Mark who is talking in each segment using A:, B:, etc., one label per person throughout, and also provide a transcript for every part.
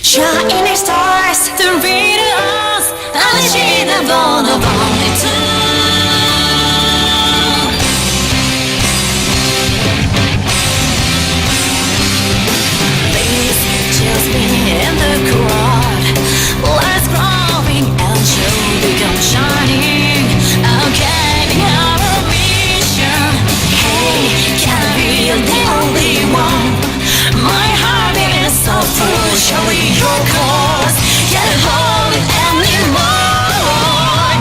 A: Shining stars to read us unshakable of only two. Please just be in the crowd. Let's growing and show become shining. Okay, be our mission. Hey, can I be the only one? My heart is so full, show me your cause. Can't hold it anymore.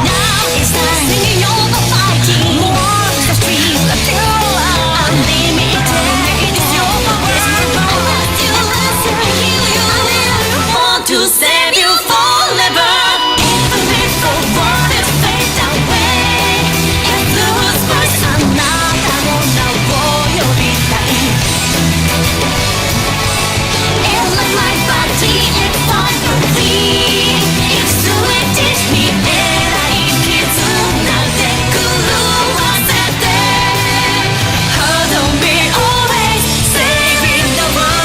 A: Now it's time singing all the fighting. More the streets that feel unlimited. It's your power, it's my power. You listen, heal you. I want to save you forever. Even if the world is fade away, if lose first, I'm not. I won't know what you'll be dying. It's like my body, it's on the lead. It's to it, teach me that I can't do nothing. Cool, what's that there? Hold on me always, saving the world.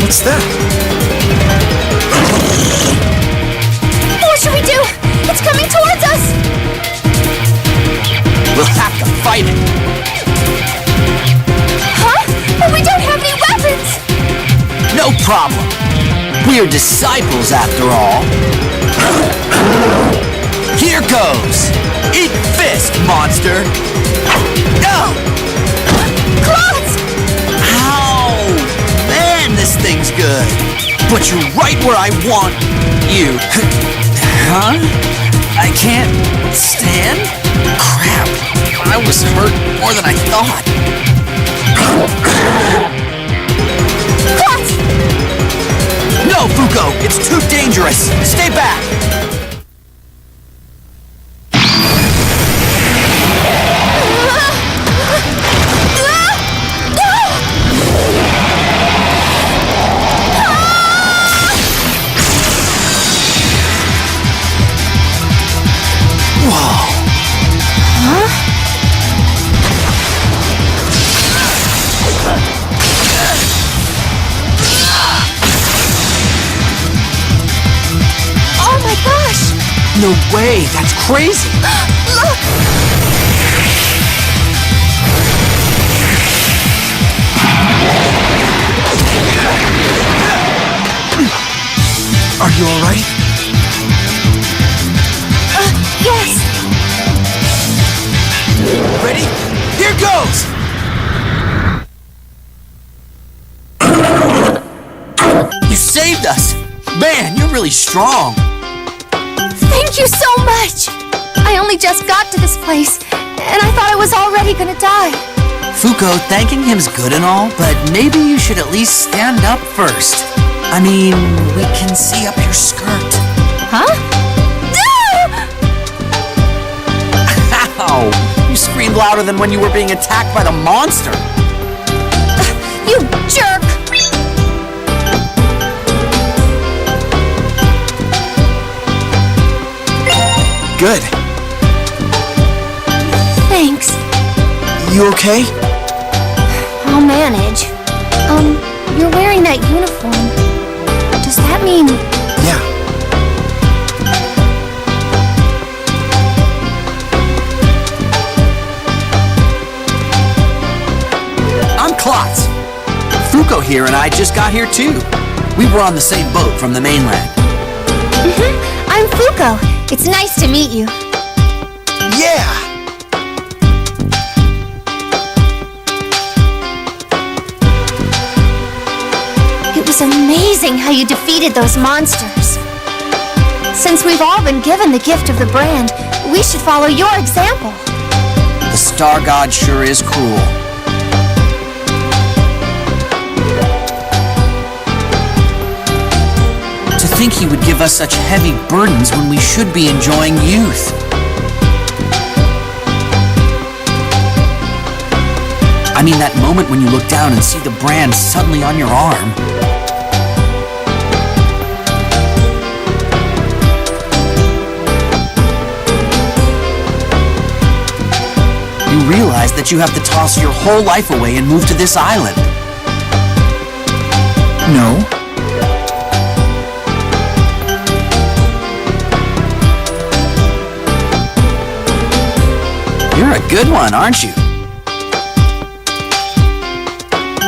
B: What's that?
C: What should we do? It's coming towards us!
B: We'll have to fight it.
C: Huh? But we don't have any weapons!
B: No problem. We're disciples after all. Here goes. Eat fist, monster. No!
C: Claws!
B: Ow! Man, this thing's good. But you're right where I want you. Huh? I can't stand? Crap. I was hurt more than I thought.
C: Claws!
B: No, Fuko! It's too dangerous! Stay back!
C: Huh?
B: No way, that's crazy!
C: Look!
B: Are you alright?
C: Yes!
B: Ready? Here goes! You saved us! Man, you're really strong!
C: Thank you so much! I only just got to this place, and I thought I was already gonna die.
B: Fuko, thanking him's good and all, but maybe you should at least stand up first. I mean, we can see up your skirt.
C: Huh?
B: Ow! You screamed louder than when you were being attacked by the monster!
C: You jerk!
B: Good.
C: Thanks.
B: You okay?
C: I'll manage. You're wearing that uniform. Does that mean...
B: Yeah. I'm Klotz. Fuko here and I just got here too. We were on the same boat from the mainland.
C: I'm Fuko. It's nice to meet you.
B: Yeah!
C: It was amazing how you defeated those monsters. Since we've all been given the gift of the brand, we should follow your example.
B: The Star God sure is cruel. To think he would give us such heavy burdens when we should be enjoying youth. I mean that moment when you look down and see the brand suddenly on your arm. You realize that you have to toss your whole life away and move to this island. No. You're a good one, aren't you?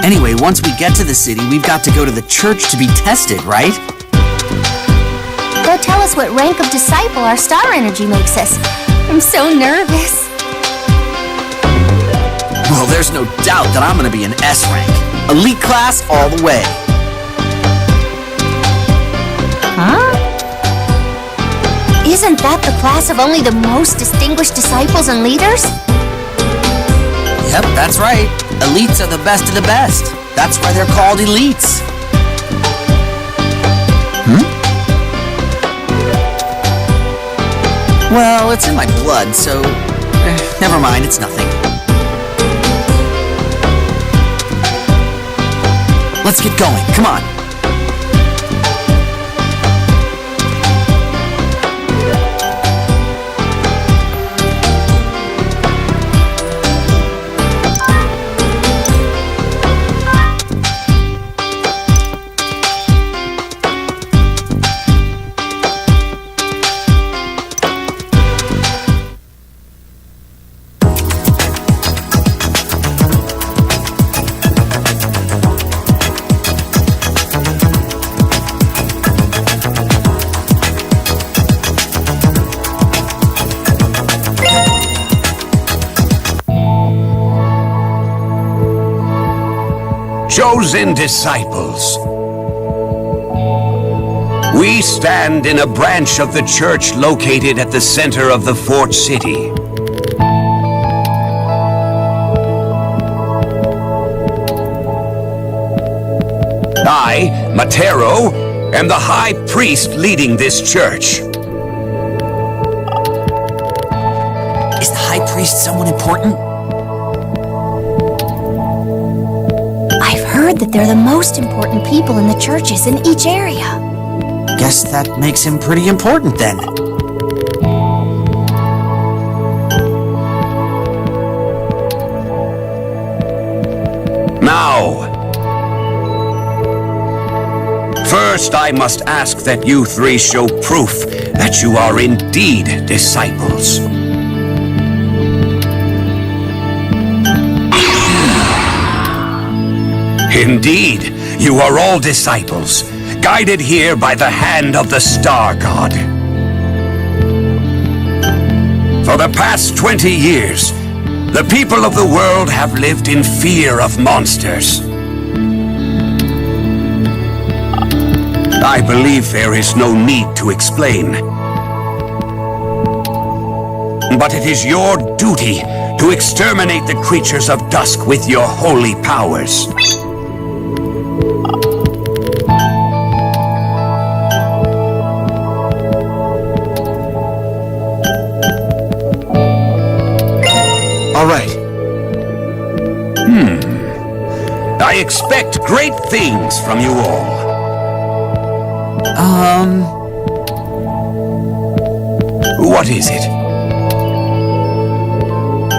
B: Anyway, once we get to the city, we've got to go to the church to be tested, right?
C: Go tell us what rank of disciple our star energy makes us. I'm so nervous.
B: Well, there's no doubt that I'm gonna be an S rank. Elite class all the way.
C: Huh? Isn't that the class of only the most distinguished disciples and leaders?
B: Yep, that's right. Elites are the best of the best. That's why they're called elites. Well, it's in my blood, so... never mind, it's nothing. Let's get going, come on.
D: Chosen disciples. We stand in a branch of the church located at the center of the fort city. I, Matero, am the high priest leading this church.
B: Is the high priest someone important?
C: I've heard that they're the most important people in the churches in each area.
B: Guess that makes him pretty important then.
D: Now, First, I must ask that you three show proof that you are indeed disciples. Indeed, you are all disciples, guided here by the hand of the Star God. For the past 20 years, the people of the world have lived in fear of monsters. I believe there is no need to explain. But it is your duty to exterminate the creatures of dusk with your holy powers.
B: All right.
D: I expect great things from you all. What is it?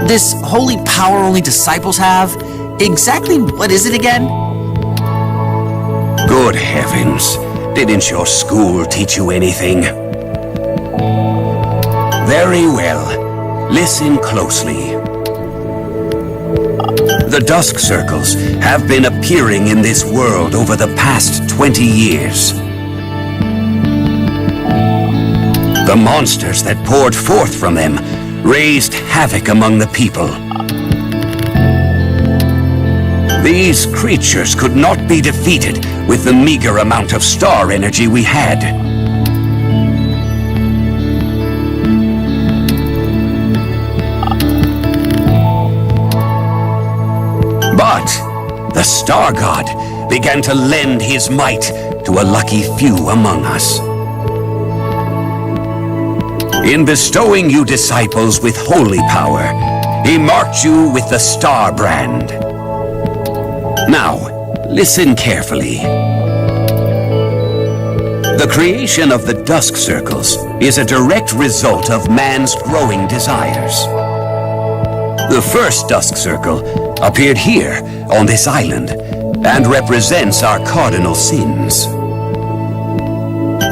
B: This holy power only disciples have? Exactly what is it again?
D: Good heavens. Didn't your school teach you anything? Very well. Listen closely. The Dusk Circles have been appearing in this world over the past 20 years. The monsters that poured forth from them raised havoc among the people. These creatures could not be defeated with the meager amount of star energy we had. But the Star God began to lend his might to a lucky few among us. In bestowing you disciples with holy power, he marked you with the Star brand. Now, listen carefully. The creation of the Dusk Circles is a direct result of man's growing desires. The first Dusk Circle appeared here on this island and represents our cardinal sins.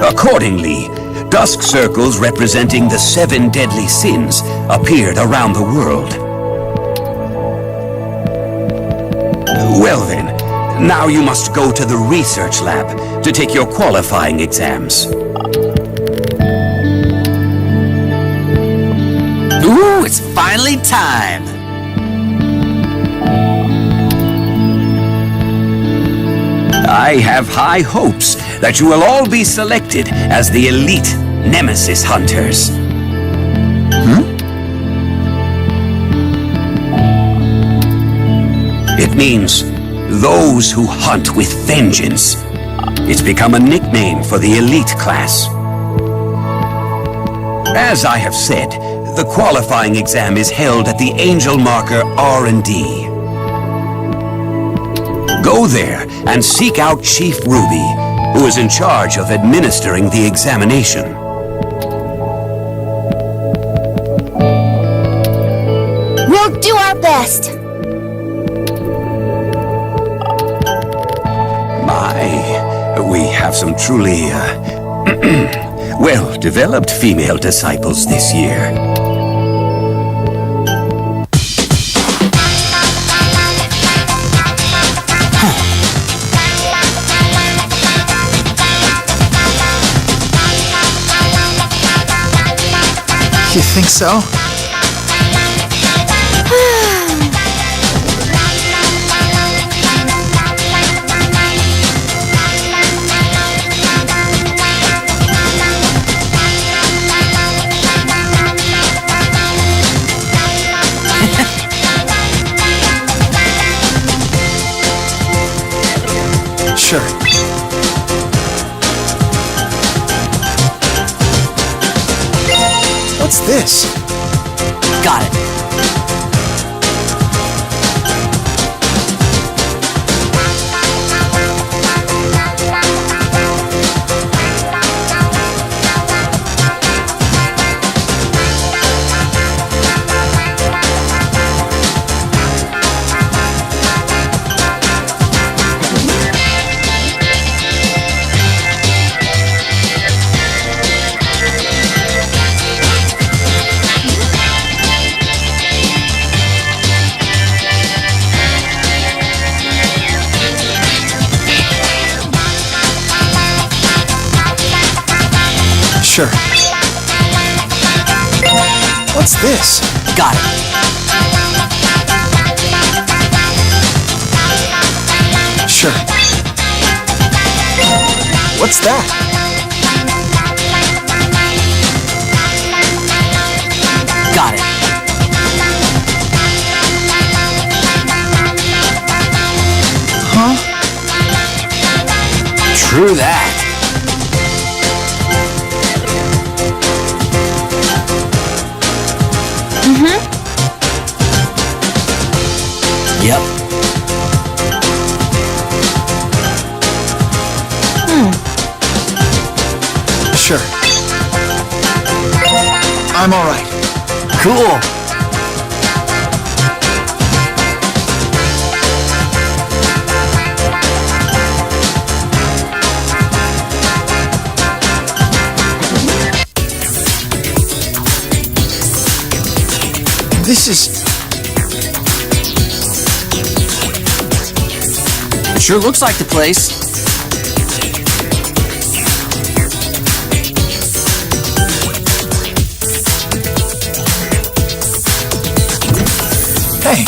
D: Accordingly, Dusk Circles representing the 7 deadly sins appeared around the world. Well then, now you must go to the research lab to take your qualifying exams.
B: Ooh, it's finally time!
D: I have high hopes that you will all be selected as the elite Nemesis Hunters. It means those who hunt with vengeance. It's become a nickname for the elite class. As I have said, the qualifying exam is held at the Angel Marker R&D. Go there and seek out Chief Ruby, who is in charge of administering the examination.
C: We'll do our best.
D: We have some truly, well-developed female disciples this year.
B: You think so? Sure. What's this? Got it.
E: Sure. What's this?
B: Got it.
E: Sure. What's that?
B: Got it.
E: Huh?
B: True that. Yep.
E: Sure. I'm all right.
B: Cool.
E: This is...
B: Sure looks like the place.
E: Hey.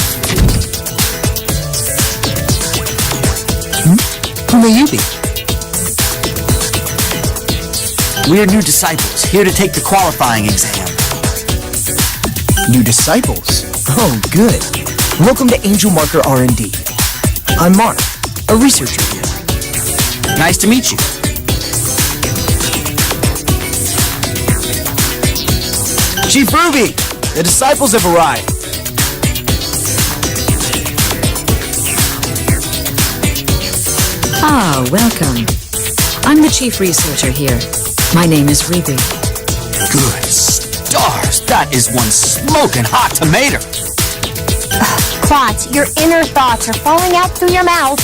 E: Who may you be?
B: We're new disciples, here to take the qualifying exam.
E: New disciples? Oh, good. Welcome to Angel Marker R&D. I'm Mark, a researcher here.
B: Nice to meet you.
E: Chief Ruby, the disciples have arrived.
F: Ah, welcome. I'm the chief researcher here. My name is Ruby.
B: Good stars, that is one smoking hot tomato.
C: Klotz, your inner thoughts are falling out through your mouth.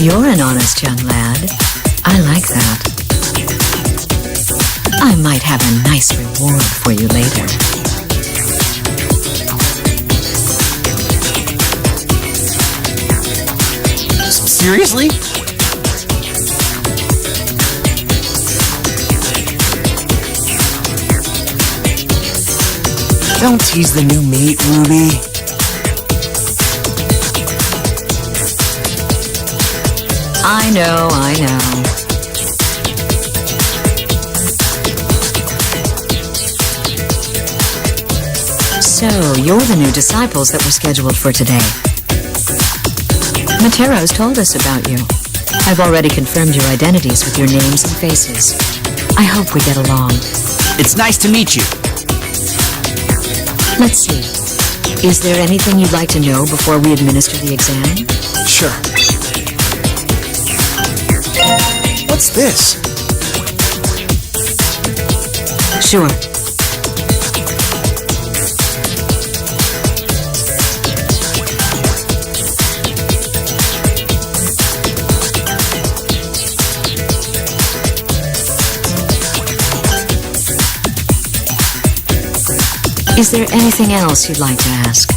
F: You're an honest young lad. I like that. I might have a nice reward for you later.
B: Seriously?
E: Don't tease the new mate, Ruby.
F: I know. So, you're the new disciples that were scheduled for today. Matero's told us about you. I've already confirmed your identities with your names and faces. I hope we get along.
B: It's nice to meet you.
F: Let's see. Is there anything you'd like to know before we administer the exam?
E: Sure. What's this?
F: Sure. Is there anything else you'd like to ask?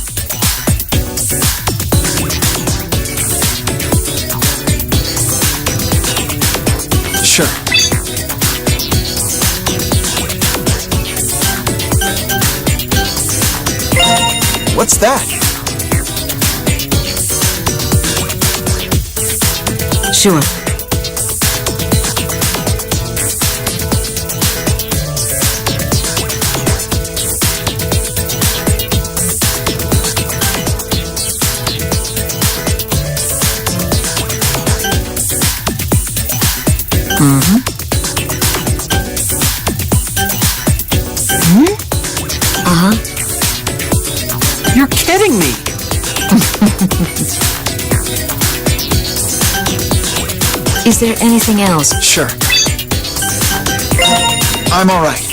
E: Sure. What's that?
F: Sure.
B: You're kidding me.
F: Is there anything else?
E: Sure. I'm all right.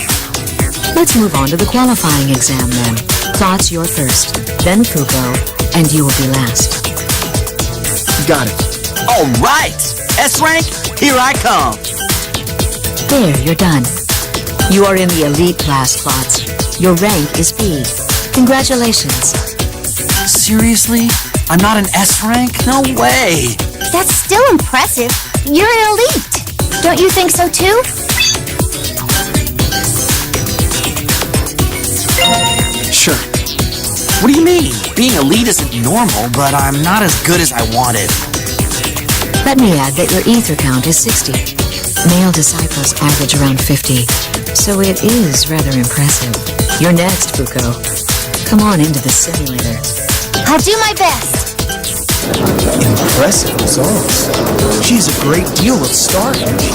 F: Let's move on to the qualifying exam then. Klotz, you're first, then Fuko, and you will be last.
E: Got it.
B: All right. S rank, here I come.
F: There, you're done. You are in the elite class, Klotz. Your rank is B. Congratulations.
B: Seriously? I'm not an S rank? No way.
C: That's still impressive. You're an elite. Don't you think so too?
B: Sure. What do you mean? Being elite isn't normal, but I'm not as good as I wanted.
F: Let me add that your ether count is 60. Male disciples average around 50, so it is rather impressive. You're next, Fuko. Come on into the simulator.
C: I'll do my best.
E: Impressive results. She has a great deal of star energy.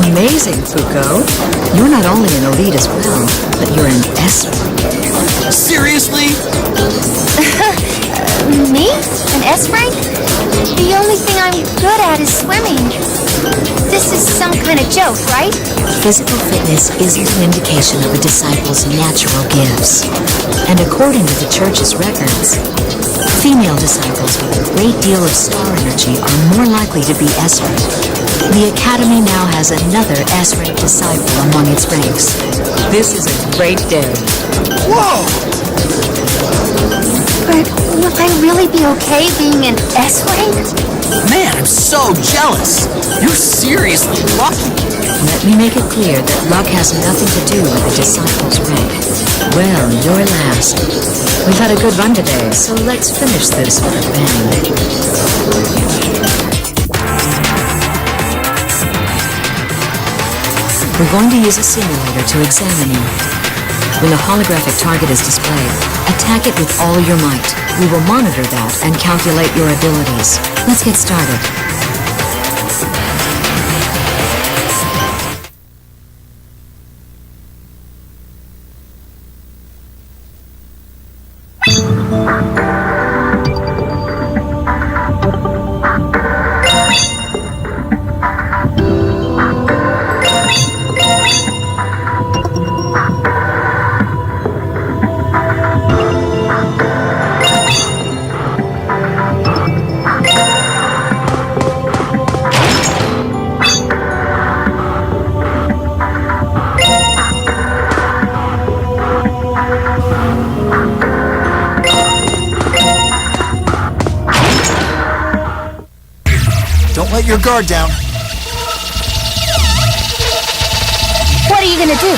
F: Amazing, Fuko. You're not only an elite as well, but you're an S-rank.
B: Seriously?
C: Me? An S rank? The only thing I'm good at is swimming. This is some kind of joke, right?
F: Physical fitness isn't an indication of a disciple's natural gifts. And according to the church's records, female disciples with a great deal of star energy are more likely to be S-rank. The Academy now has another S-rank disciple among its ranks. This is a great day.
B: Whoa!
C: But will I really be okay being an S rank?
B: Man, I'm so jealous. You're seriously lucky.
F: Let me make it clear that luck has nothing to do with a disciple's rank. Well, you're last. We've had a good run today, so let's finish this with a bang. We're going to use a simulator to examine you. When the holographic target is displayed, attack it with all your might. We will monitor that and calculate your abilities. Let's get started.
E: Don't let your guard down.
C: What are you gonna do?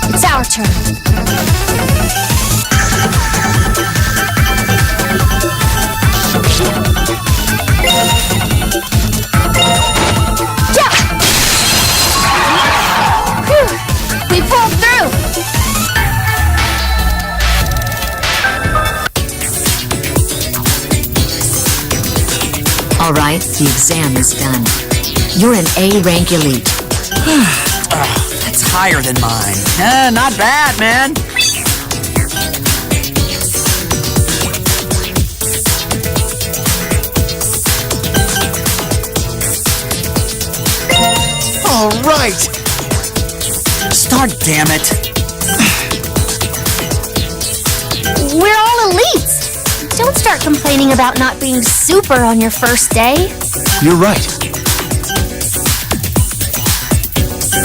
C: It's our turn. We pulled through!
F: All right, the exam is done. You're an A-rank elite.
B: That's higher than mine. Not bad, man.
E: All right.
B: Star, damn it.
C: We're all elites! Don't start complaining about not being super on your first day.
E: You're right.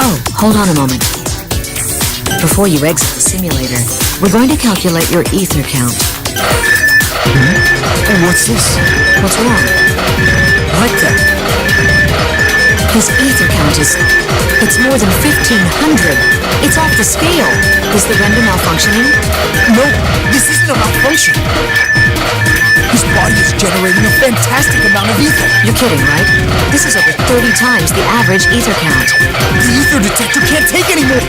F: Oh, hold on a moment. Before you exit the simulator, we're going to calculate your ether count.
E: What's this?
F: What's wrong?
E: What the?
F: His ether count is... it's more than 1,500. It's off the scale. Is the render malfunctioning?
E: No, this isn't a malfunction. His body is generating a fantastic amount of ether.
F: You're kidding, right? This is over 30 times the average ether count.
E: The ether detector can't take anymore.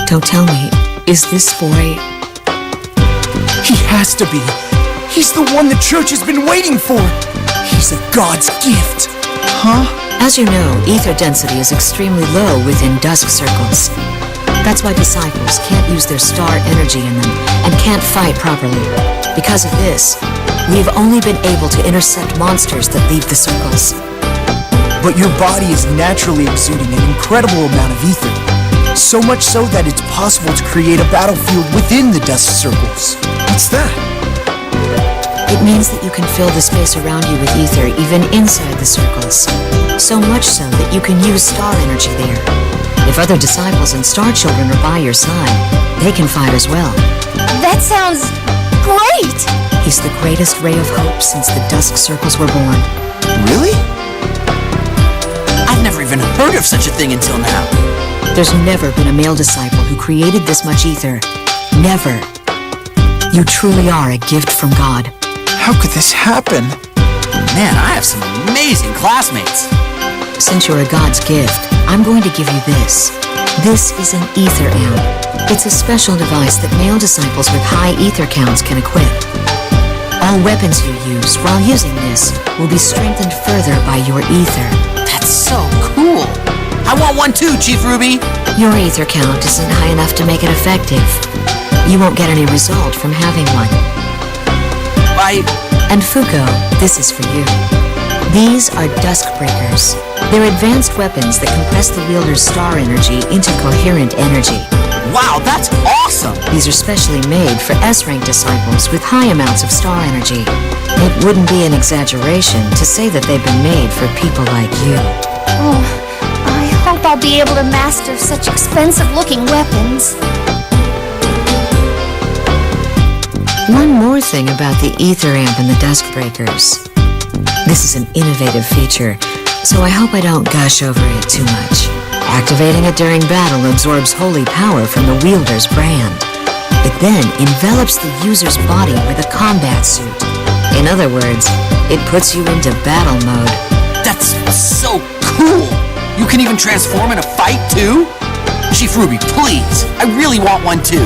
F: Don't tell me, is this boy...
E: He has to be. He's the one the church has been waiting for. He's a god's gift. Huh?
F: As you know, ether density is extremely low within dusk circles. That's why disciples can't use their star energy in them and can't fight properly. Because of this, we've only been able to intercept monsters that leave the circles.
E: But your body is naturally exuding an incredible amount of ether. So much so that it's possible to create a battlefield within the dusk circles. What's that?
F: It means that you can fill the space around you with ether even inside the circles. So much so that you can use star energy there. If other disciples and star children are by your side, they can fight as well.
C: That sounds great!
F: He's the greatest ray of hope since the dusk circles were born.
B: Really? I've never even heard of such a thing until now.
F: There's never been a male disciple who created this much ether. Never. You truly are a gift from God.
E: How could this happen?
B: Man, I have some amazing classmates.
F: Since you're a God's gift, I'm going to give you this. This is an ether amp. It's a special device that male disciples with high ether counts can equip. All weapons you use while using this will be strengthened further by your ether.
B: That's so cool. I want one too, Chief Ruby.
F: Your ether count isn't high enough to make it effective. You won't get any result from having one. And Fuko, this is for you. These are Dusk Breakers. They're advanced weapons that compress the wielder's star energy into coherent energy.
B: Wow, that's awesome!
F: These are specially made for S-rank disciples with high amounts of star energy. It wouldn't be an exaggeration to say that they've been made for people like you.
C: Oh, I hope I'll be able to master such expensive-looking weapons.
F: One more thing about the ether amp and the Dusk Breakers. This is an innovative feature, so I hope I don't gush over it too much. Activating it during battle absorbs holy power from the wielder's brand. It then envelops the user's body with a combat suit. In other words, it puts you into battle mode.
B: That's so cool! You can even transform in a fight too? Chief Ruby, please! I really want one too.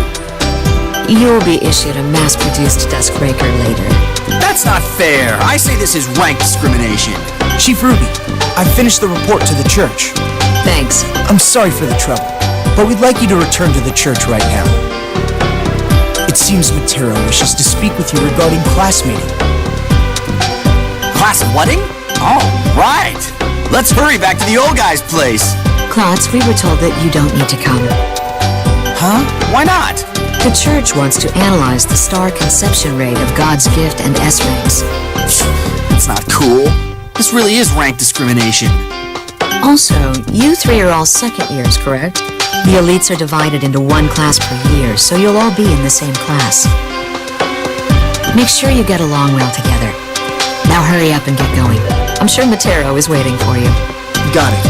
F: You'll be issued a mass-produced Dusk Breaker later.
B: That's not fair. I say this is rank discrimination.
E: Chief Ruby, I finished the report to the church.
F: Thanks.
E: I'm sorry for the trouble, but we'd like you to return to the church right now. It seems Matero wishes to speak with you regarding class meeting.
B: Class wedding? All right. Let's hurry back to the old guy's place.
F: Klotz, we were told that you don't need to come.
B: Huh? Why not?
F: The church wants to analyze the star conception rate of God's gift and S-ranks.
B: That's not cool. This really is rank discrimination.
F: Also, you three are all second years, correct? The elites are divided into one class per year, so you'll all be in the same class. Make sure you get along well together. Now hurry up and get going. I'm sure Matero is waiting for you.
E: Got it.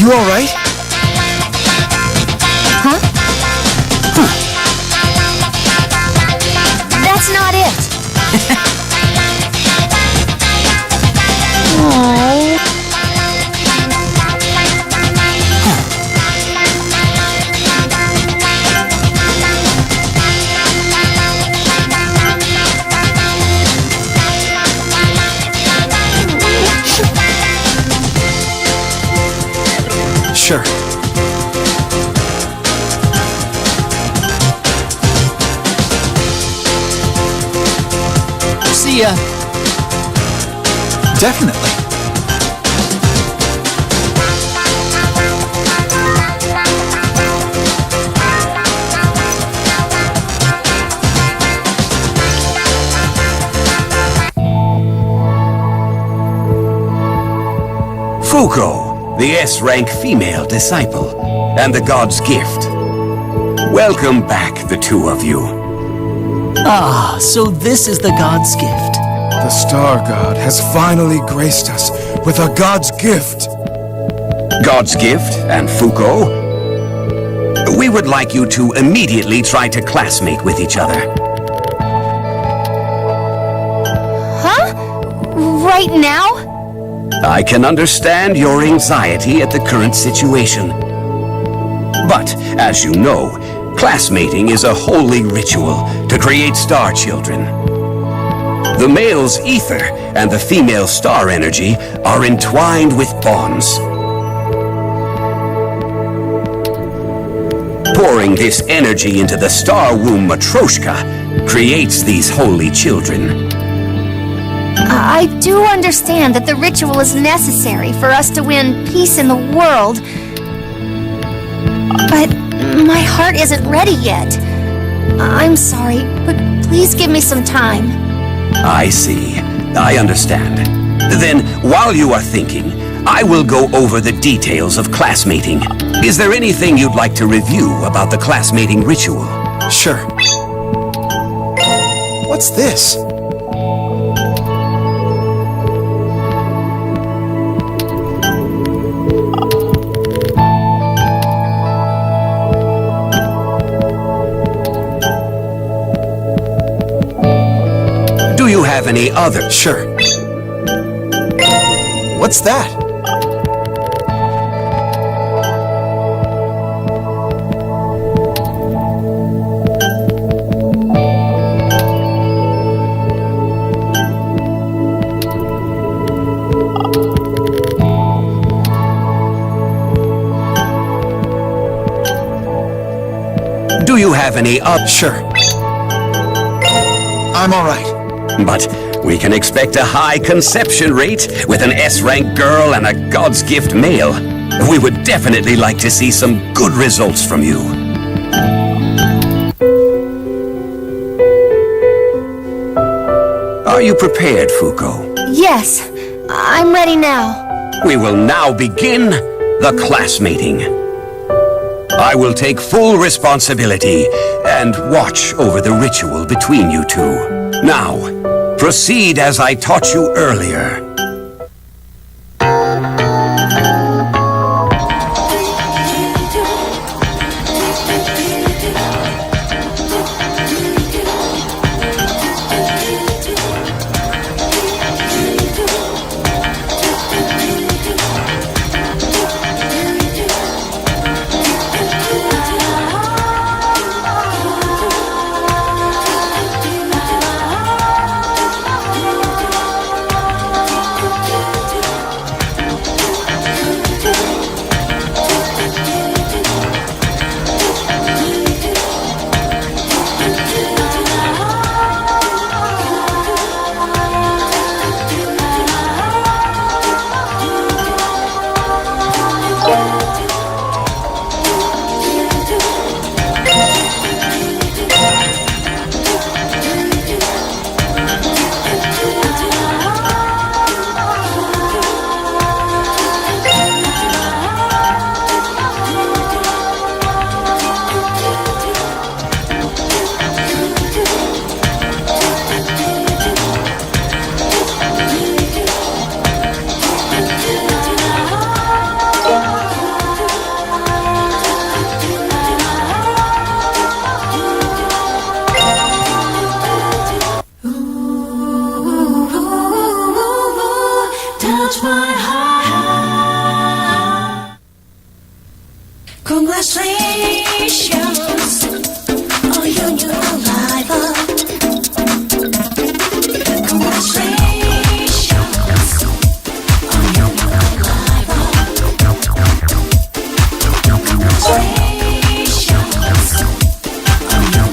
E: You all right?
C: Huh? That's not it. Oh.
E: Sure.
B: See ya.
E: Definitely.
D: Fuko, the S-rank female disciple, and the God's gift. Welcome back, the two of you.
B: Ah, so this is the God's gift.
E: The Star God has finally graced us with a God's gift.
D: God's gift and Fuko, we would like you to immediately try to classmate with each other.
C: Huh? Right now?
D: I can understand your anxiety at the current situation. But, as you know, classmating is a holy ritual to create star children. The male's ether and the female star energy are entwined with bonds. Pouring this energy into the star womb Matryoshka creates these holy children.
C: I do understand that the ritual is necessary for us to win peace in the world. But My heart isn't ready yet. I'm sorry, but please give me some time.
D: I see. I understand. Then, while you are thinking, I will go over the details of classmating. Is there anything you'd like to review about the classmating ritual?
E: Sure. What's this?
D: Do you have any other?
E: Sure. What's that?
D: Do you have any other?
E: Sure. I'm all right.
D: But we can expect a high conception rate with an S-rank girl and a God's gift male. We would definitely like to see some good results from you. Are you prepared, Fuko?
C: Yes, I'm ready now.
D: We will now begin the classmating. I will take full responsibility and watch over the ritual between you two. Now, proceed as I taught you earlier.
A: Touch my heart. Congratulations on your new arrival. Congratulations on your new arrival. Congratulations on your new arrival.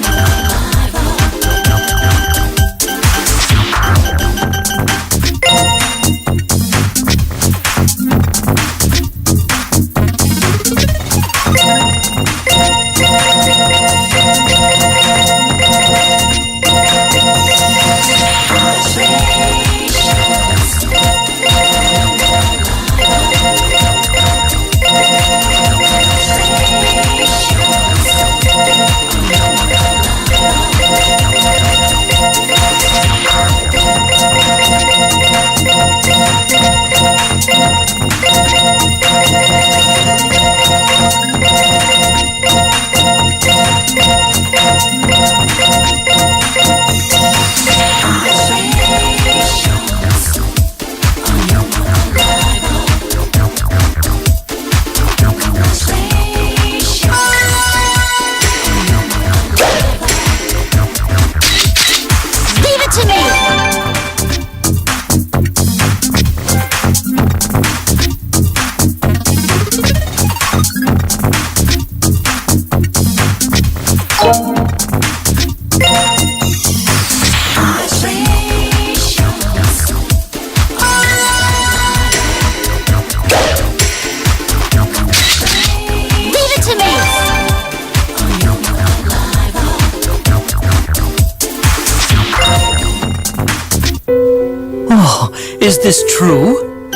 B: Is this true?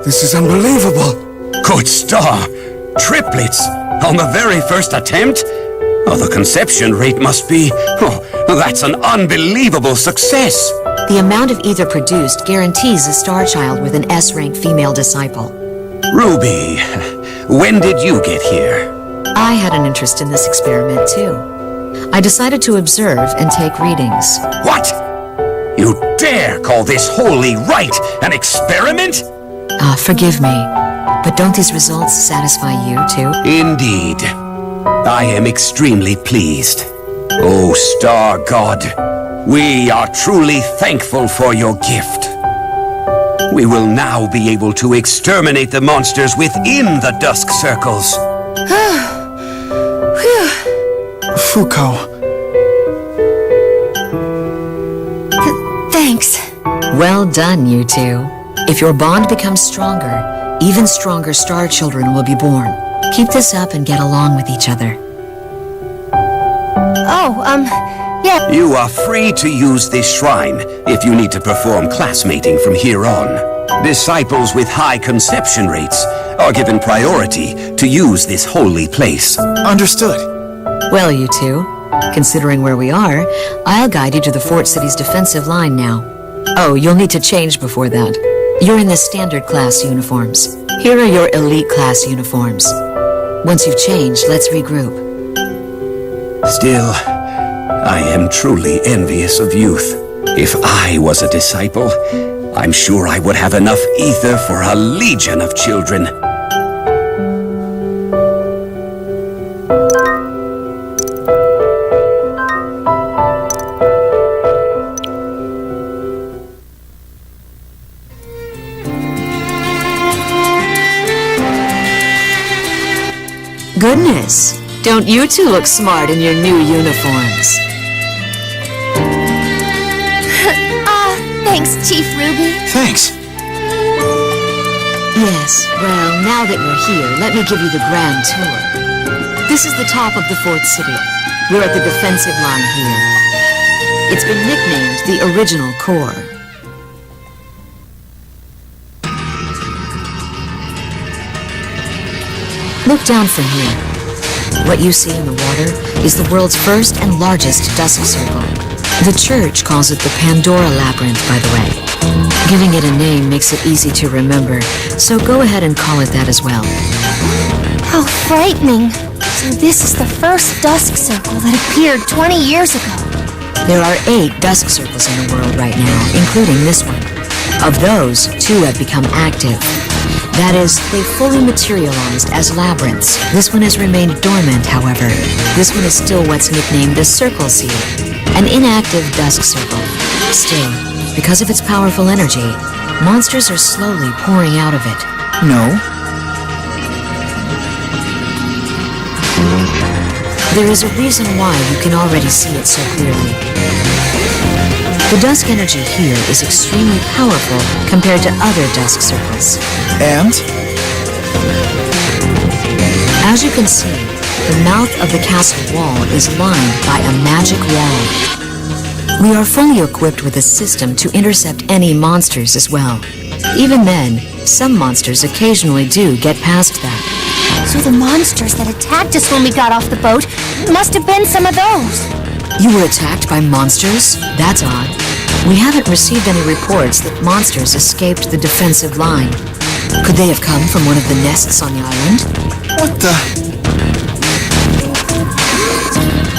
G: This is unbelievable.
D: Good star! Triplets! On the very first attempt? Oh, the conception rate must be... Oh, that's an unbelievable success!
F: The amount of ether produced guarantees a star child with an S-rank female disciple.
D: Ruby, when did you get here?
F: I had an interest in this experiment, too. I decided to observe and take readings.
D: What? You dare call this holy rite an experiment?
F: Forgive me, but don't these results satisfy you, too?
D: Indeed. I am extremely pleased. Oh, Star God, we are truly thankful for your gift. We will now be able to exterminate the monsters within the Dusk Circles.
G: Fuko.
C: Thanks.
F: Well done, you two. If your bond becomes stronger, even stronger star children will be born. Keep this up and get along with each other.
C: Oh, yeah.
D: You are free to use this shrine if you need to perform classmating from here on. Disciples with high conception rates are given priority to use this holy place.
G: Understood.
F: Well, you two, considering where we are, I'll guide you to the Fort City's defensive line now. Oh, you'll need to change before that. You're in the standard class uniforms. Here are your elite class uniforms. Once you've changed, let's regroup.
D: Still, I am truly envious of youth. If I was a disciple, I'm sure I would have enough ether for a legion of children.
F: Goodness, don't you two look smart in your new uniforms?
C: Thanks, Chief Ruby.
G: Thanks.
F: Yes, well, now that you're here, let me give you the grand tour. This is the top of the Fort City. We're at the defensive line here. It's been nicknamed the Original Core. Look down from here. What you see in the water is the world's first and largest dusk circle. The church calls it the Pandora Labyrinth, by the way. Giving it a name makes it easy to remember, so go ahead and call it that as well.
C: How frightening. So this is the first dusk circle that appeared 20 years ago.
F: There are 8 dusk circles in the world right now, including this one. Of those, 2 have become active. That is, they fully materialized as labyrinths. This one has remained dormant, however. This one is still what's nicknamed a circle seed, an inactive dusk circle. Still, because of its powerful energy, monsters are slowly pouring out of it.
G: No.
F: There is a reason why you can already see it so clearly. The dusk energy here is extremely powerful compared to other dusk circles.
G: And?
F: As you can see, the mouth of the castle wall is lined by a magic wall. We are fully equipped with a system to intercept any monsters as well. Even then, some monsters occasionally do get past that.
C: So the monsters that attacked us when we got off the boat must have been some of those.
F: You were attacked by monsters? That's odd. We haven't received any reports that monsters escaped the defensive line. Could they have come from one of the nests on the island?
G: What the?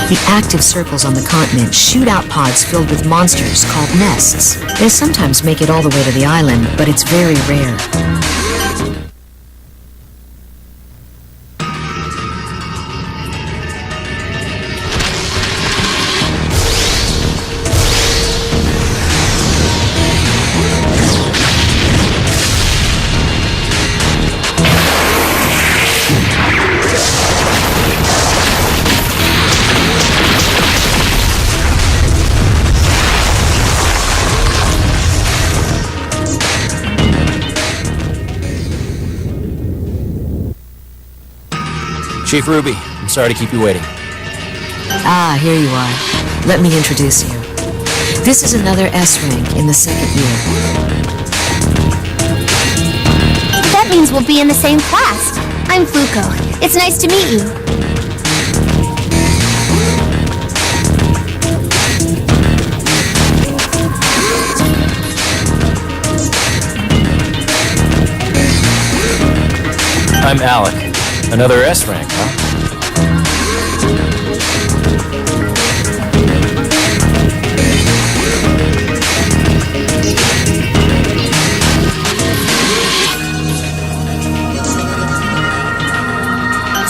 F: The active circles on the continent shoot out pods filled with monsters called nests. They sometimes make it all the way to the island, but it's very rare.
B: Chief Ruby, I'm sorry to keep you waiting.
F: Ah, here you are. Let me introduce you. This is another S rank in the second year.
C: That means we'll be in the same class. I'm Fuko. It's nice to meet you.
H: I'm Alec. Another S rank, huh?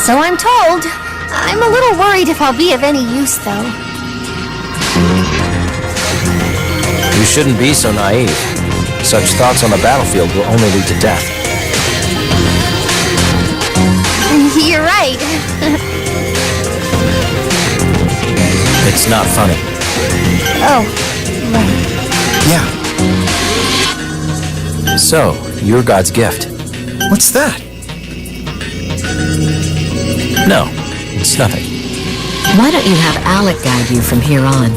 C: So I'm told. I'm a little worried if I'll be of any use, though.
H: You shouldn't be so naive. Such thoughts on the battlefield will only lead to death.
C: You're right.
H: It's not funny.
C: Oh, right.
G: Yeah.
H: So, you're God's gift.
G: What's that?
H: No, it's nothing.
F: Why don't you have Alec guide you from here on?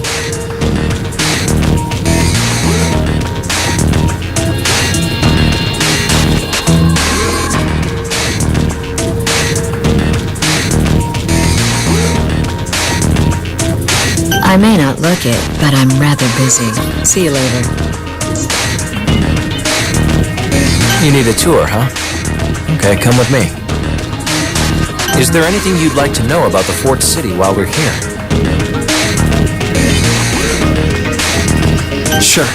F: I may not look it, but I'm rather busy. See you later.
H: You need a tour, huh? Okay, come with me. Is there anything you'd like to know about the Fort City while we're here?
G: Sure.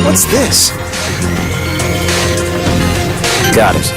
G: What's this?
H: Got it.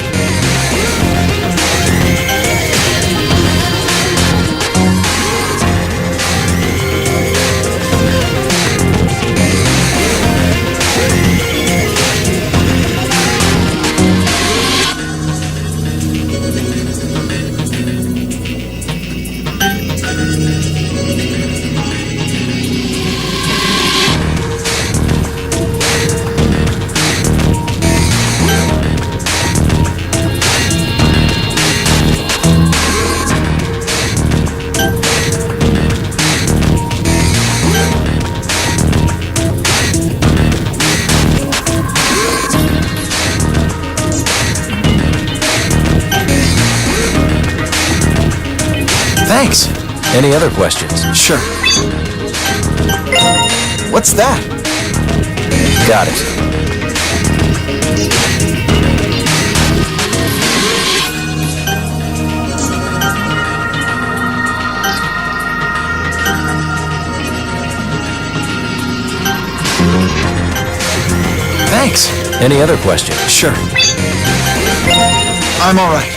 G: Thanks.
H: Any other questions?
G: Sure. What's that?
H: Got it.
G: Thanks.
H: Any other questions?
G: Sure. I'm all right.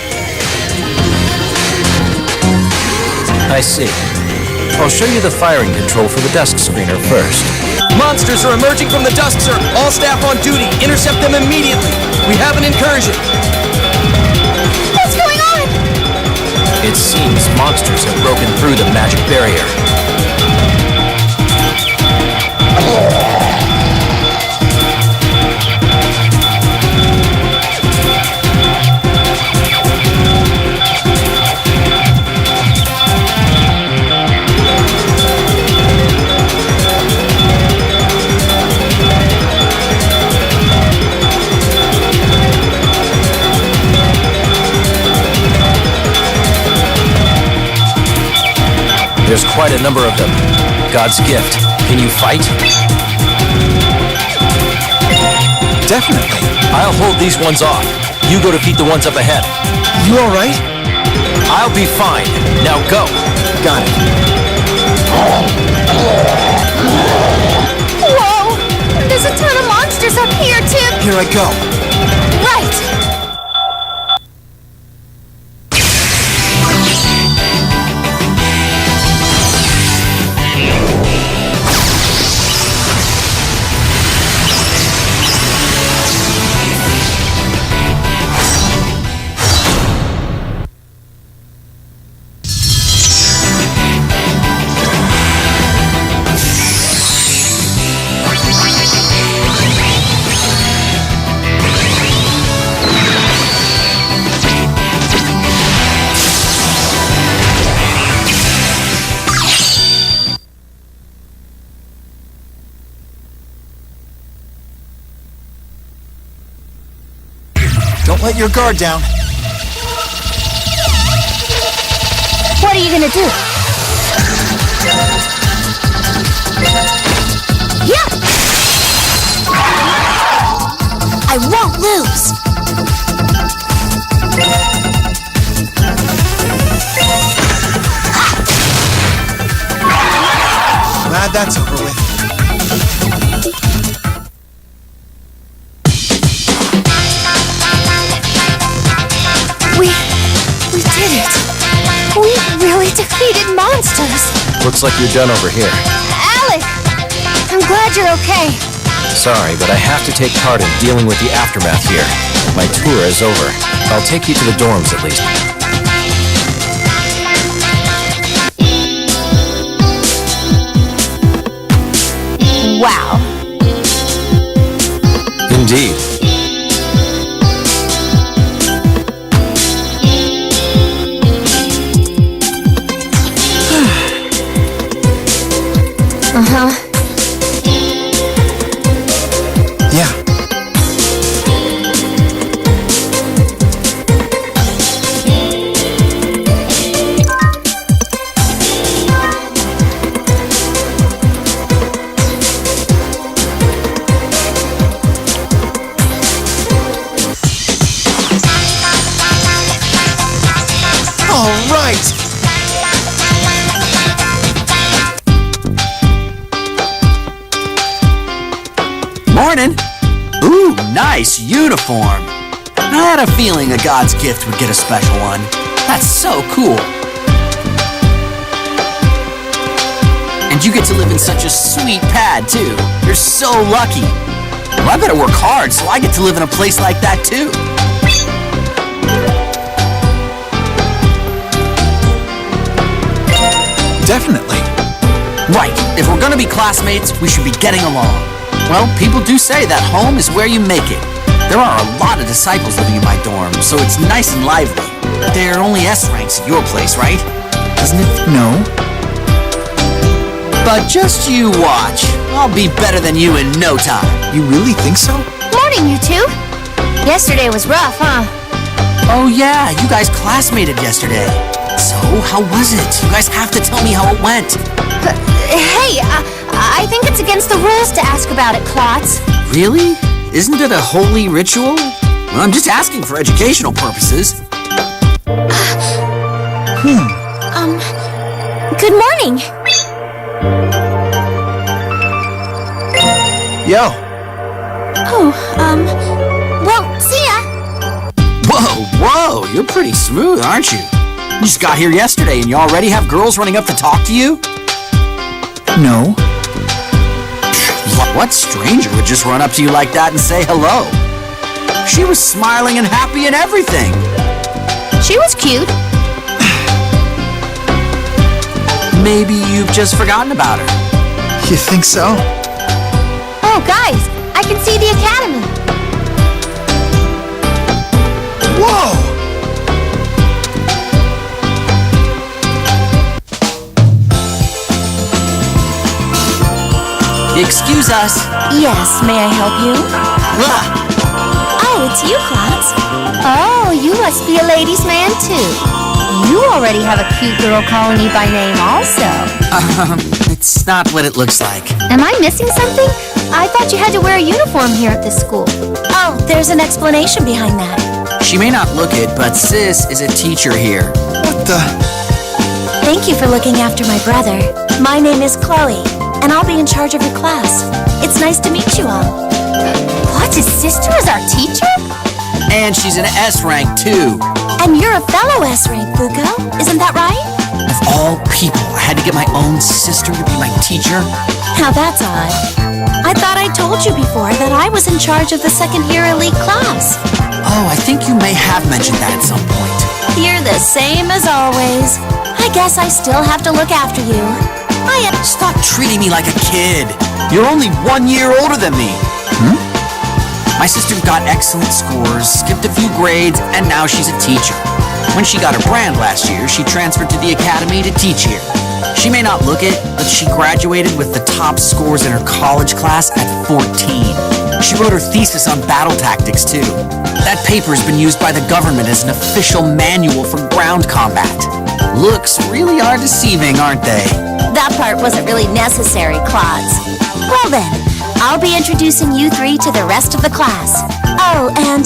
H: I see. I'll show you the firing control for the dusk screener first.
B: Monsters are emerging from the dusk circle. All staff on duty. Intercept them immediately. We have an incursion.
C: What's going on?
H: It seems monsters have broken through the magic barrier. There's quite a number of them. God's gift. Can you fight?
G: Definitely.
H: I'll hold these ones off. You go defeat the ones up ahead.
G: You alright?
H: I'll be fine. Now go.
G: Got it.
C: Whoa! There's a ton of monsters up here, Tip!
G: Here I go.
C: Right!
G: Don't let your guard down.
C: What are you gonna do? Yeah! I won't lose!
G: Glad that's over with.
C: We did it! We really defeated monsters!
H: Looks like you're done over here.
C: Alec! I'm glad you're okay.
H: Sorry, but I have to take part in dealing with the aftermath here. My tour is over. I'll take you to the dorms at least.
C: Wow.
H: Indeed.
C: Uh-huh.
G: Yeah. All right.
B: Morning. Ooh, nice uniform. I had a feeling a God's gift would get a special one. That's so cool. And you get to live in such a sweet pad, too. You're so lucky. Well, I better work hard so I get to live in a place like that, too.
G: Definitely.
B: Right. If we're gonna be classmates, we should be getting along. Well, people do say that home is where you make it. There are a lot of disciples living in my dorm, so it's nice and lively. They're only S ranks at your place, right? Isn't it?
G: No.
B: But just you watch. I'll be better than you in no time.
G: You really think so?
C: Morning, you two. Yesterday was rough, huh?
B: Oh yeah, you guys classmated yesterday. So, how was it? You guys have to tell me how it went.
C: Hey, I think it's against the rules to ask about it, Klotz.
B: Really? Isn't it a holy ritual? Well, I'm just asking for educational purposes.
C: Good morning.
G: Yo.
C: Oh, well, see ya.
B: Whoa, you're pretty smooth, aren't you? You just got here yesterday and you already have girls running up to talk to you?
G: No.
B: What stranger would just run up to you like that and say hello? She was smiling and happy and everything.
C: She was cute.
B: Maybe you've just forgotten about her.
G: You think so?
C: Oh, guys, I can see the academy.
G: Whoa!
B: Excuse us.
C: Yes, may I help you?
B: Ah,
C: Oh, it's you, Klotz. Oh, you must be a ladies' man, too. You already have a cute girl calling you by name also.
B: It's not what it looks like.
C: Am I missing something? I thought you had to wear a uniform here at this school. Oh, there's an explanation behind that.
B: She may not look it, but Sis is a teacher here.
G: What the?
C: Thank you for looking after my brother. My name is Chloe, and I'll be in charge of your class. It's nice to meet you all. What? His sister is our teacher?
B: And she's an S rank too.
C: And you're a fellow S rank, Fuko. Isn't that right?
B: Of all people, I had to get my own sister to be my teacher.
C: Now that's odd. I thought I told you before that I was in charge of the second-year elite class.
B: Oh, I think you may have mentioned that at some point.
C: You're the same as always. I guess I still have to look after you.
B: Stop treating me like a kid. You're only 1 year older than me. My sister got excellent scores, skipped a few grades, and now she's a teacher. When she got her brand last year, she transferred to the academy to teach here. She may not look it, but she graduated with the top scores in her college class at 14. She wrote her thesis on battle tactics, too. That paper has been used by the government as an official manual for ground combat. Looks really are deceiving, aren't they?
C: That part wasn't really necessary, Claudes. Well then, I'll be introducing you three to the rest of the class. Oh, and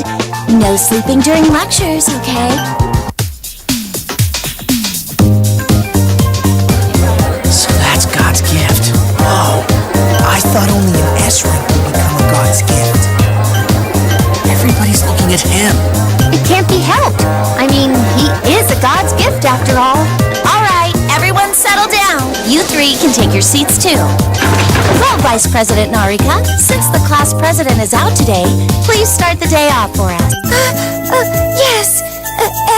C: no sleeping during lectures, okay?
E: So that's God's gift. Whoa. I thought only an S rank would become a God's gift.
B: Everybody's looking at him.
C: It can't be helped. I mean, he is a God's gift after all. All right, everyone settle down. You three can take your seats too. Well, Vice President Narika, since the class president is out today, please start the day off for us. Yes.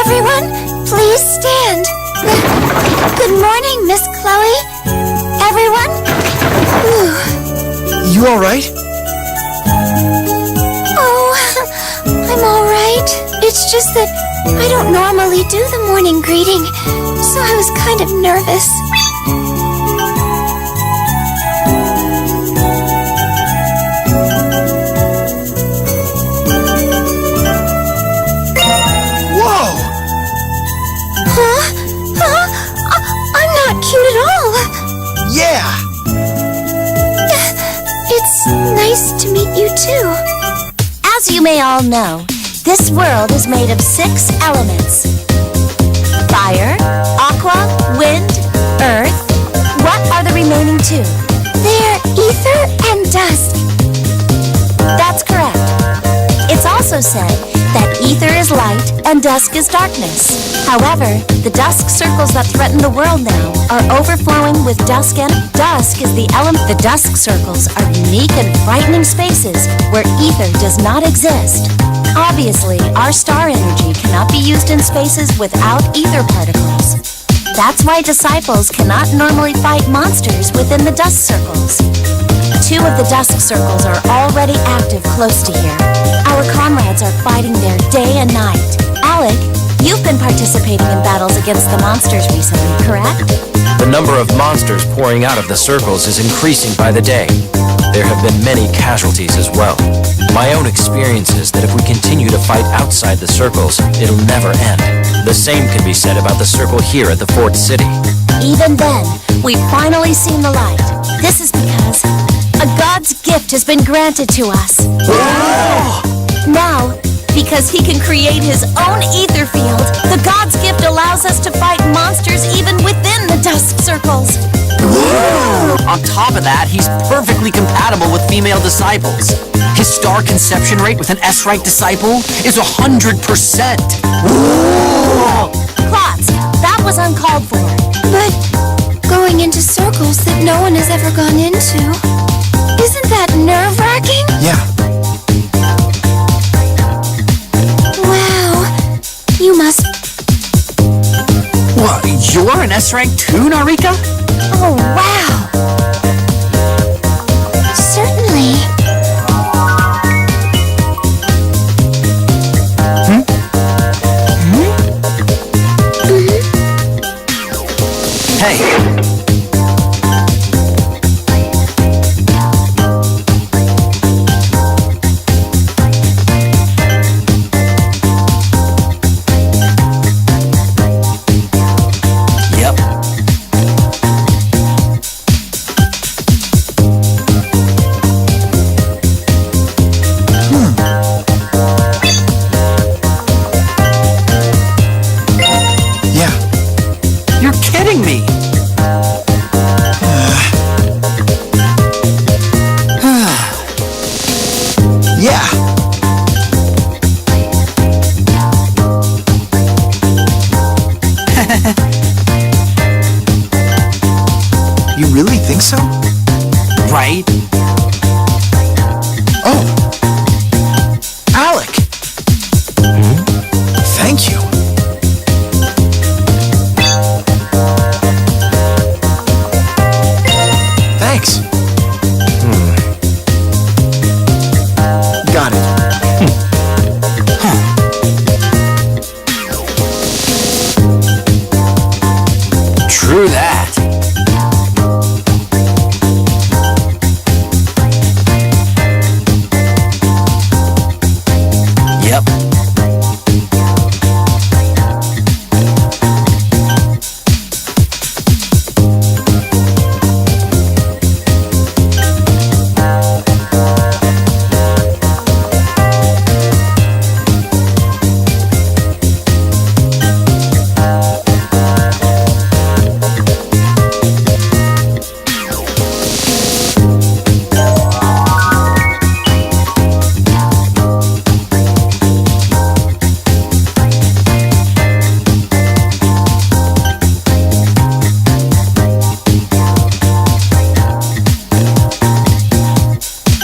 C: Everyone, please stand. Good morning, Miss Chloe. Everyone?
G: You alright?
C: Oh, I'm all right. It's just that I don't normally do the morning greeting, so I was kind of nervous.
G: Whoa!
C: I'm not cute at all.
G: Yeah!
C: It's nice to meet you too. As you may all know, this world is made of 6 elements. Fire, aqua, wind, earth. What are the remaining 2? They're ether and dusk. That's correct. It's also said that ether is light and dusk is darkness. However, the dusk circles that threaten the world now are overflowing with dusk, and dusk is the element. The dusk circles are unique and frightening spaces where ether does not exist. Obviously, our star energy cannot be used in spaces without ether particles. That's why disciples cannot normally fight monsters within the dusk circles. 2 of the dusk circles are already active close to here. Our comrades are fighting there day and night. Alec, you've been participating in battles against the monsters recently, correct?
H: The number of monsters pouring out of the circles is increasing by the day. There have been many casualties as well. My own experience is that if we continue to fight outside the circles, it'll never end. The same can be said about the circle here at the Fort City.
C: Even then, we've finally seen the light. This is because a God's gift has been granted to us. Now, because he can create his own ether field, the God's gift allows us to fight monsters even within the dusk circles.
B: On top of that, he's perfectly compatible with female disciples. His star conception rate with an S-rank disciple is 100%.
C: Plots, that was uncalled for. But going into circles that no one has ever gone into, isn't that nerve-wracking?
G: Yeah.
C: Wow, you must...
B: What, you're an S-rank too, Narika?
C: Oh, wow. Certainly.
B: Hey.
G: Yeah. You really think so?
B: Right?
G: Oh. Alec. Thank you. Thanks. Got it.
B: True that. Yep.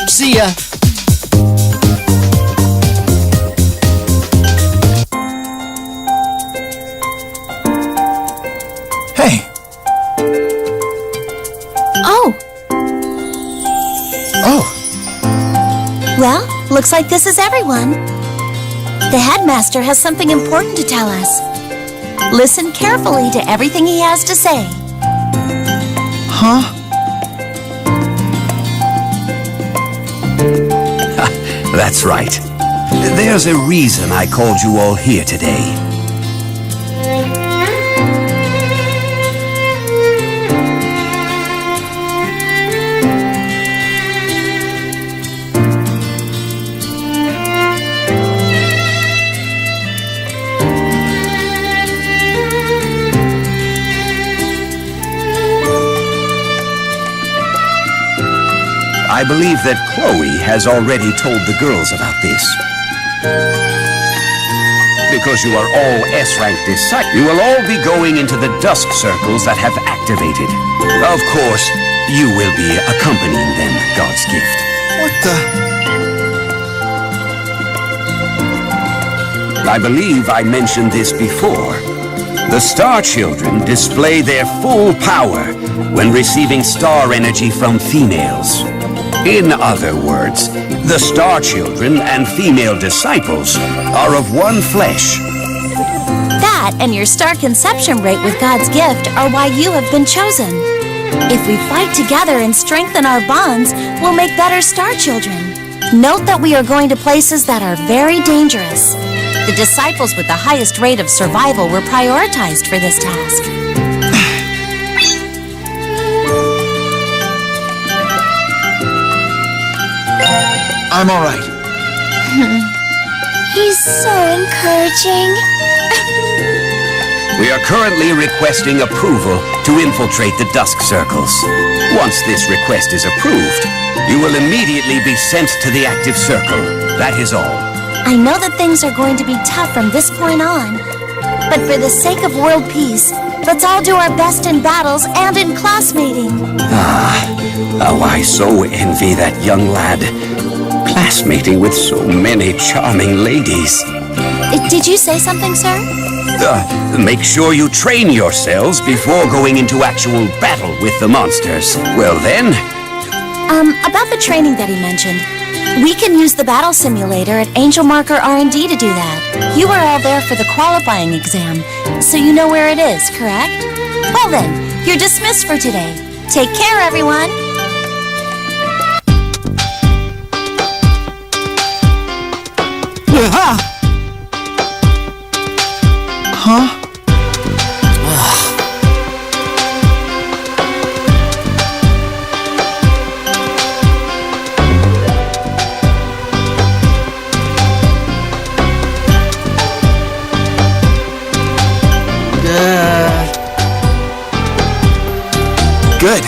B: See ya.
G: Hey.
C: Oh,
G: Oh.
C: well, looks like this is everyone. The headmaster has something important to tell us. Listen carefully to everything he has to say.
G: Huh?
D: That's right. There's a reason I called you all here today. I believe that Chloe has already told the girls about this. Because you are all S-rank disciples, you will all be going into the dusk circles that have activated. Of course, you will be accompanying them, God's gift.
G: What the?
D: I believe I mentioned this before. The Star Children display their full power when receiving star energy from females. In other words, the Star Children and female disciples are of one flesh.
C: That and your star conception rate with God's gift are why you have been chosen. If we fight together and strengthen our bonds, we'll make better Star Children. Note that we are going to places that are very dangerous. The disciples with the highest rate of survival were prioritized for this task.
G: I'm all right.
C: He's so encouraging.
D: We are currently requesting approval to infiltrate the dusk circles. Once this request is approved, you will immediately be sent to the active circle. That is all.
C: I know that things are going to be tough from this point on. But for the sake of world peace, let's all do our best in battles and in classmating.
D: Oh, I so envy that young lad. Classmating with so many charming ladies.
C: Did you say something, sir?
D: Make sure you train yourselves before going into actual battle with the monsters. Well then...
C: About the training that he mentioned. We can use the battle simulator at Angel Marker R&D to do that. You were all there for the qualifying exam, so you know where it is, correct? Well then, you're dismissed for today. Take care, everyone!
G: Huh? Good.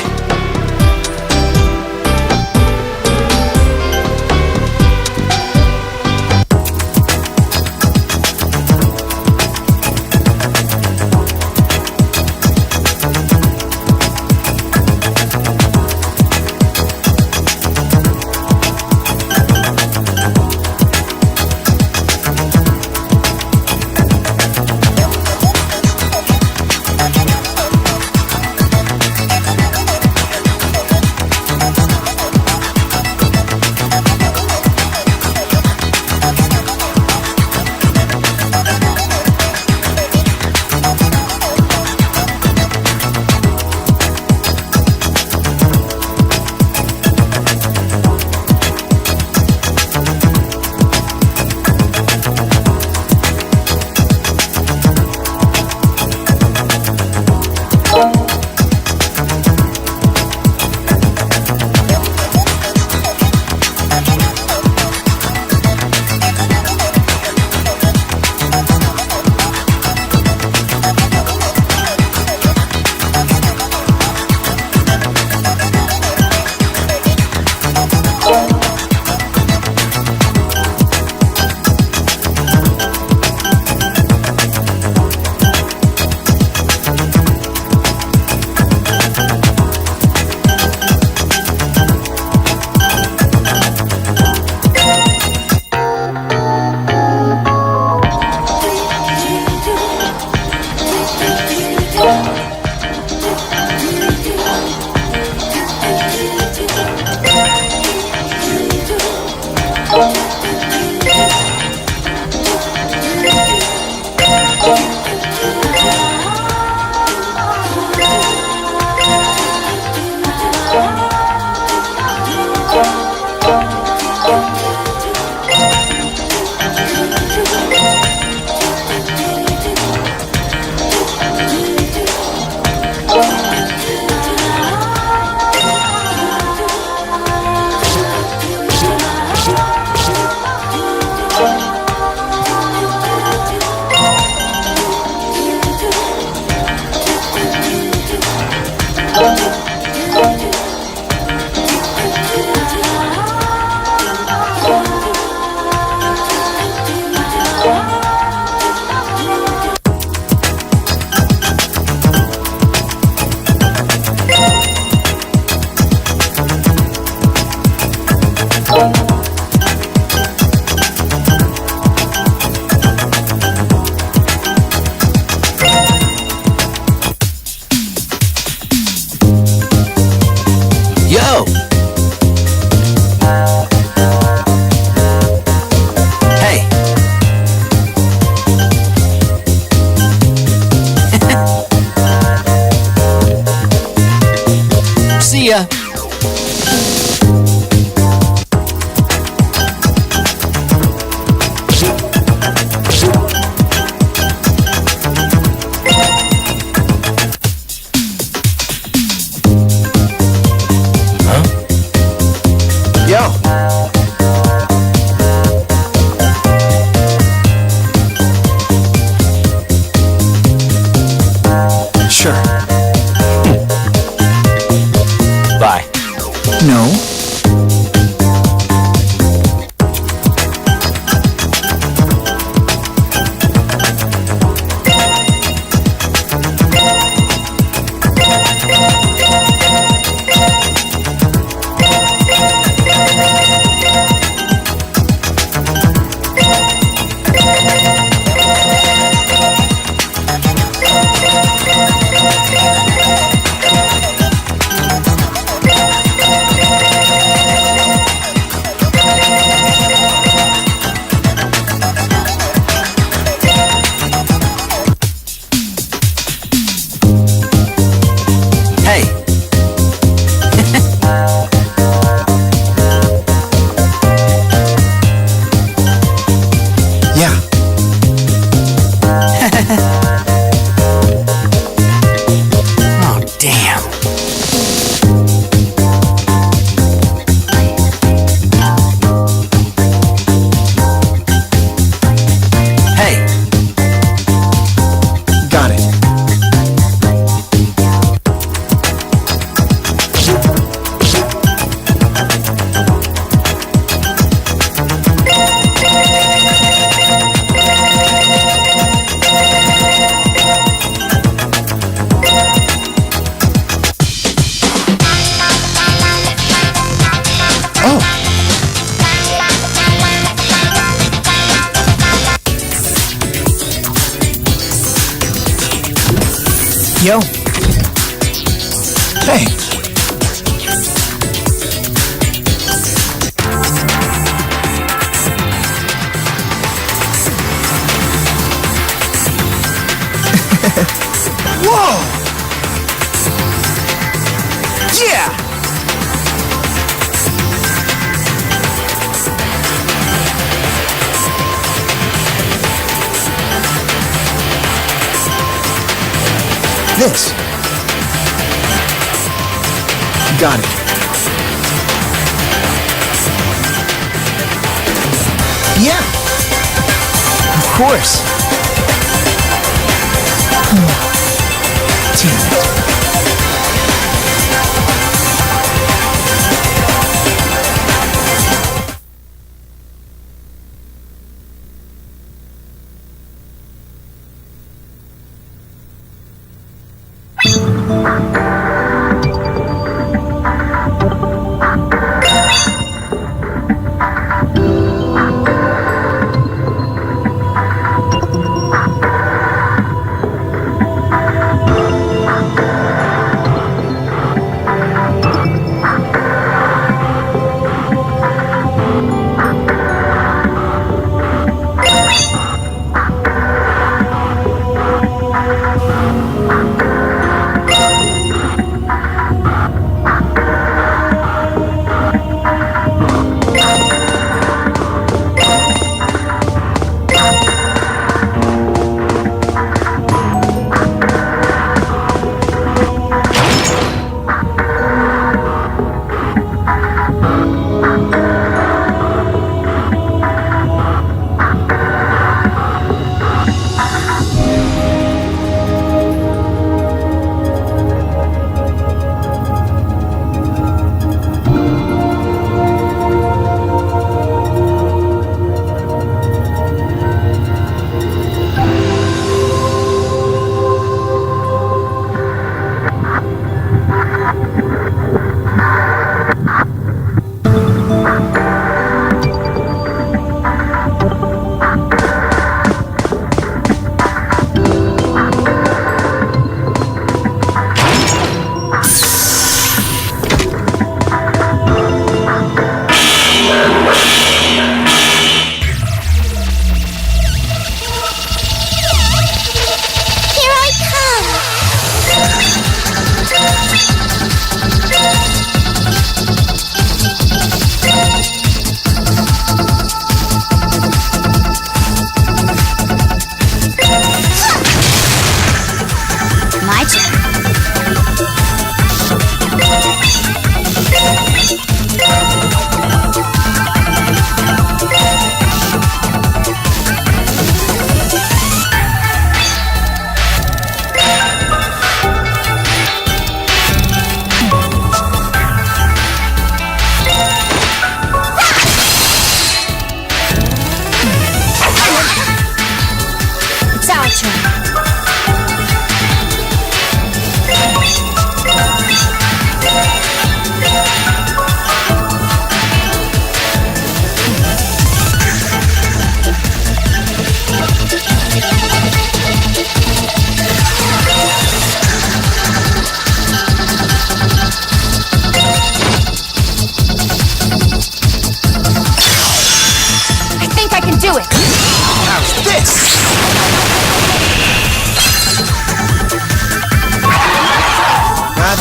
E: Yo. Hey.
G: Whoa! Yeah!
E: This. Got it. Yeah. Of course. Damn it.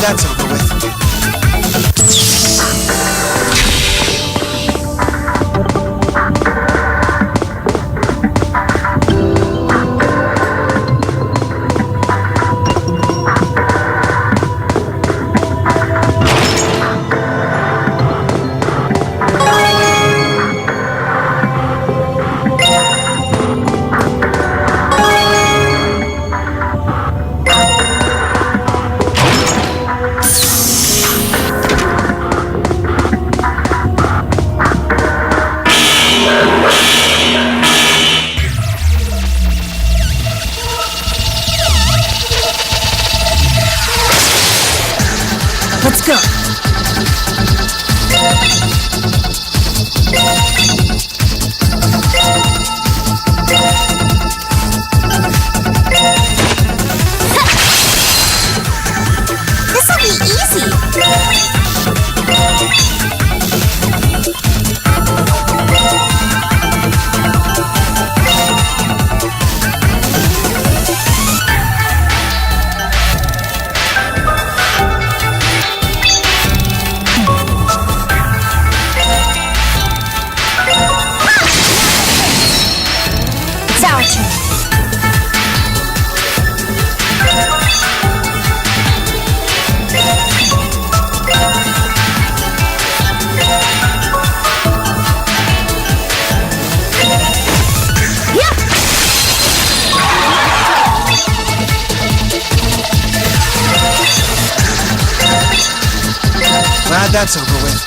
G: That's over with.
E: glad that's over with.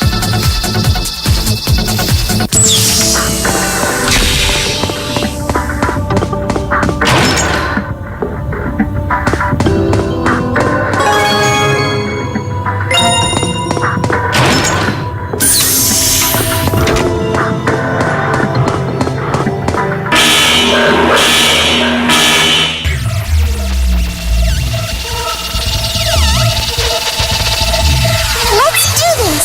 C: Let's do this!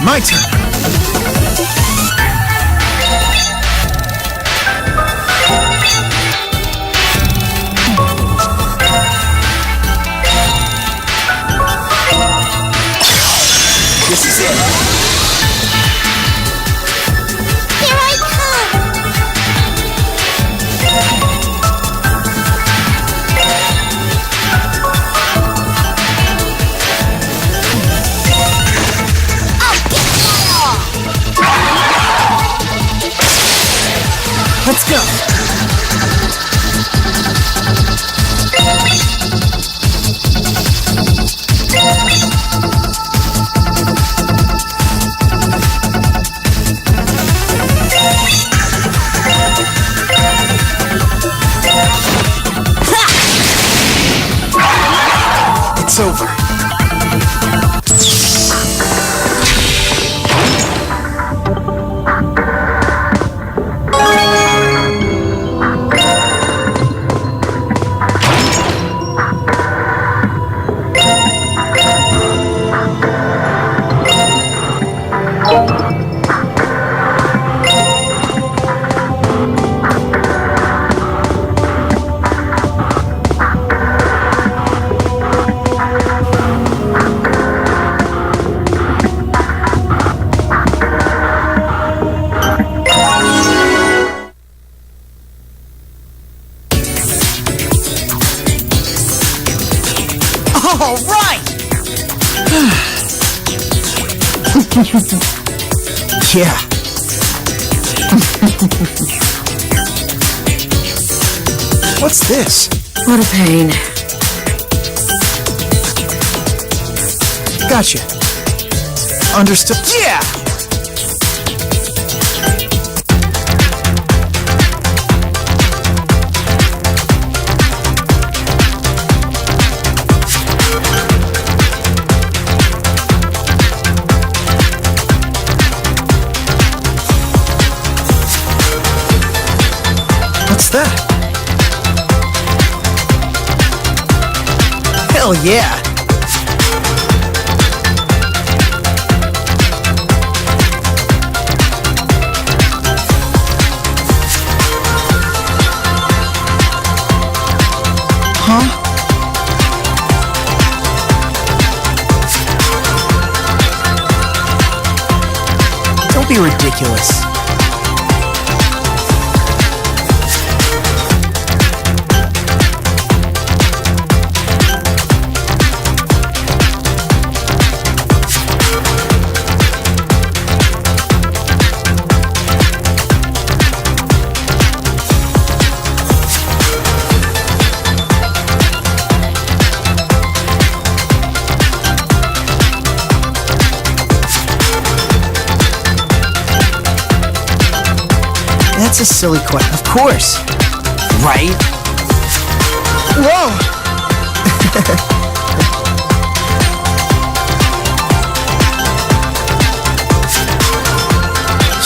E: My turn.
B: This is it.
C: Here I come!
E: Let's go. It's over. All right! Yeah. What's this?
F: What a pain.
E: Gotcha. Understood. Yeah! What's that? Hell yeah! Huh? Don't be ridiculous. That's a silly question. Of course. Right? Whoa!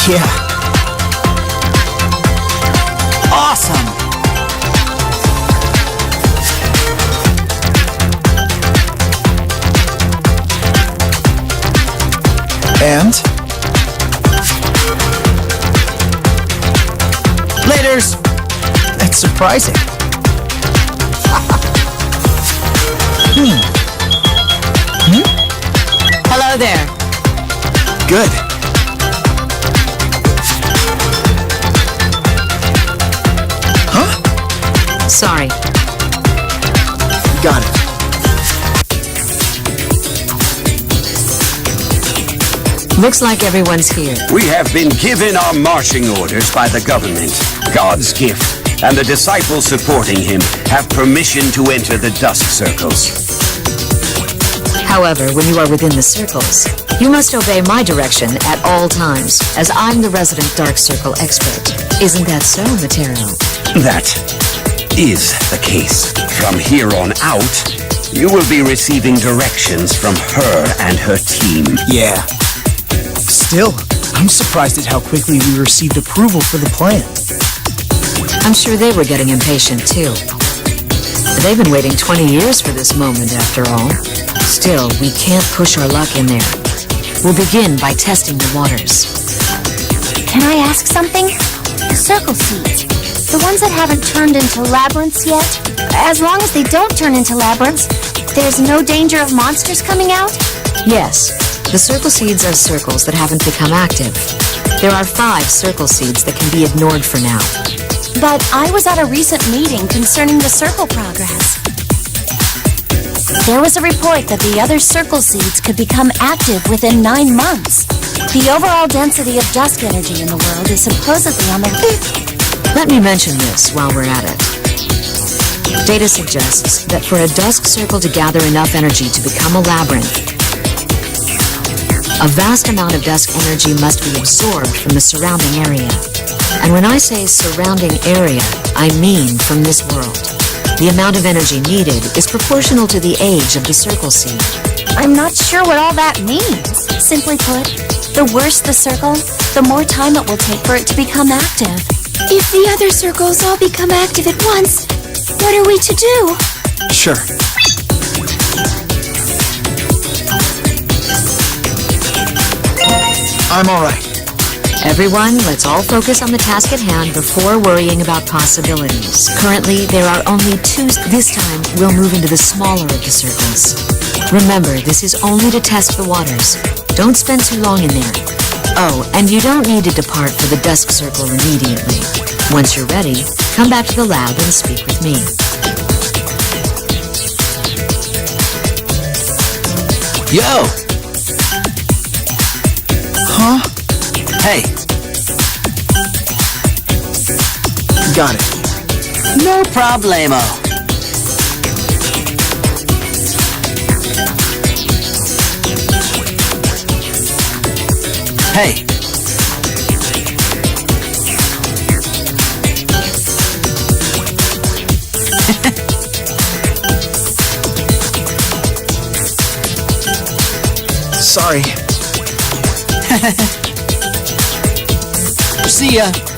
E: Yeah. Awesome! And? Laters! That's surprising.
F: Hello there.
E: Good.
F: Sorry.
E: Got it.
F: Looks like everyone's here.
D: We have been given our marching orders by the government. God's gift and the disciples supporting him have permission to enter the dusk circles.
F: However, when you are within the circles, you must obey my direction at all times, as I'm the resident Dark Circle expert. Isn't that so, Matero?
D: That is the case. From here on out, you will be receiving directions from her and her team.
E: Yeah. Still, I'm surprised at how quickly we received approval for the plan.
F: I'm sure they were getting impatient, too. They've been waiting 20 years for this moment, after all. Still, we can't push our luck in there. We'll begin by testing the waters.
C: Can I ask something? The circle seeds, the ones that haven't turned into labyrinths yet, as long as they don't turn into labyrinths, there's no danger of monsters coming out?
F: Yes, the circle seeds are circles that haven't become active. There are 5 circle seeds that can be ignored for now.
C: But I was at a recent meeting concerning the circle progress. There was a report that the other circle seeds could become active within 9 months. The overall density of dusk energy in the world is supposedly on the...
F: Let me mention this while we're at it. Data suggests that for a dusk circle to gather enough energy to become a labyrinth, a vast amount of dusk energy must be absorbed from the surrounding area. And when I say surrounding area, I mean from this world. The amount of energy needed is proportional to the age of the circle seed.
C: I'm not sure what all that means. Simply put, the worse the circle, the more time it will take for it to become active. If the other circles all become active at once, what are we to do?
E: Sure. I'm all right.
F: Everyone, let's all focus on the task at hand before worrying about possibilities. Currently, there are only 2. This time, we'll move into the smaller of the circles. Remember, this is only to test the waters. Don't spend too long in there. Oh, and you don't need to depart for the dusk circle immediately. Once you're ready, come back to the lab and speak with me.
B: Yo!
E: Huh?
B: Hey,
E: Got it.
B: no problemo. Hey.
E: Sorry.
B: See ya.